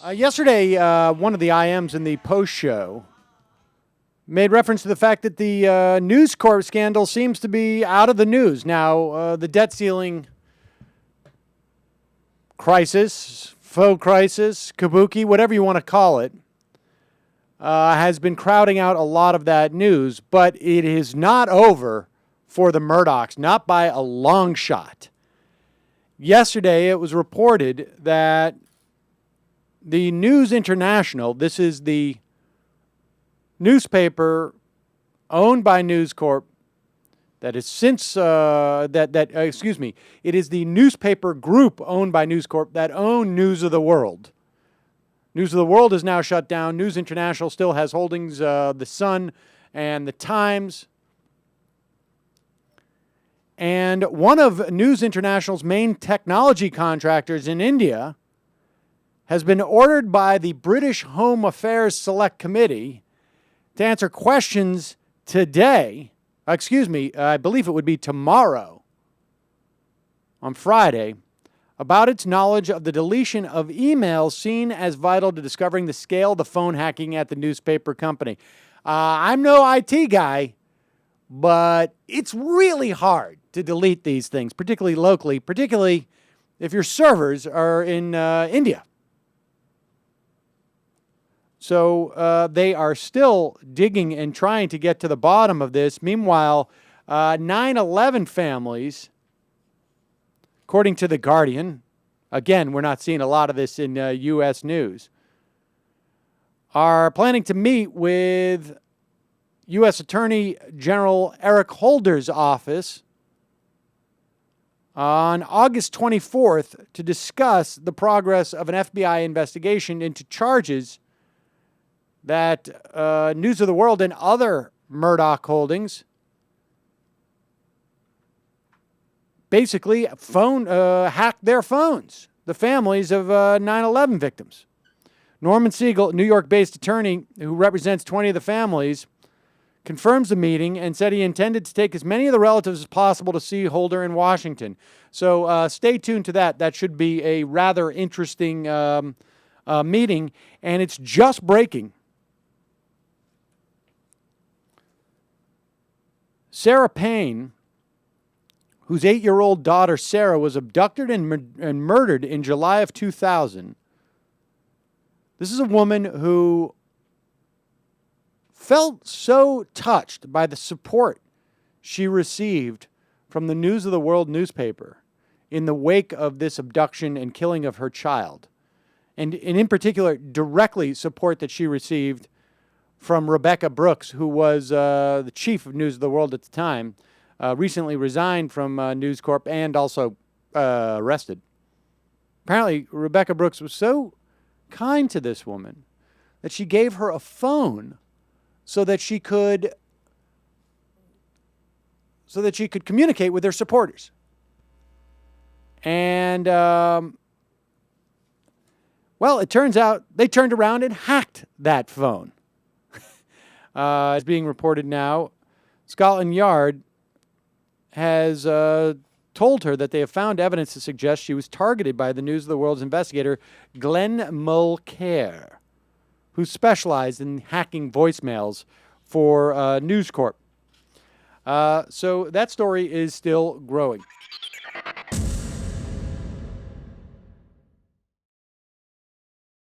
Yesterday, one of the IMs in the post show made reference to the fact that the News Corp scandal seems to be out of the news. Now, the debt ceiling crisis, faux crisis, kabuki, whatever you want to call it, has been crowding out a lot of that news, but it is not over for the Murdochs, not by a long shot. Yesterday, it was reported that the News International, this is the newspaper owned by News Corp that is since, it is the newspaper group owned by News Corp that own News of the World. News of the World is now shut down. News International still has holdings, The Sun and The Times. And one of News International's main technology contractors in India has been ordered by the British Home Affairs Select Committee to answer questions today, I believe it would be tomorrow, on Friday, about its knowledge of the deletion of emails seen as vital to discovering the scale of the phone hacking at the newspaper company. I'm no IT guy, but it's really hard to delete these things, particularly locally, particularly if your servers are in India. So they are still digging and trying to get to the bottom of this. Meanwhile, 9/11 families, according to The Guardian, again, we're not seeing a lot of this in U.S. news, are planning to meet with U.S. Attorney General Eric Holder's office on August 24th to discuss the progress of an FBI investigation into charges that News of the World and other Murdoch holdings basically hacked their phones, the families of 9/11 victims. Norman Siegel, New York-based attorney who represents 20 of the families, confirms the meeting and said he intended to take as many of the relatives as possible to see Holder in Washington. So stay tuned to that. That should be a rather interesting meeting, and it's just breaking. Sarah Payne, whose 8-year-old daughter Sarah was abducted and murdered in July of 2000. This is a woman who felt so touched by the support she received from the News of the World newspaper in the wake of this abduction and killing of her child. And in particular, directly support that she received from Rebekah Brooks, who was the chief of News of the World at the time, recently resigned from News Corp and also arrested. Apparently, Rebekah Brooks was so kind to this woman that she gave her a phone so that she could communicate with her supporters. And, it turns out they turned around and hacked that phone. It's being reported now. Scotland Yard has told her that they have found evidence to suggest she was targeted by the News of the World's investigator, Glenn Mulcair, who specialized in hacking voicemails for News Corp. So that story is still growing.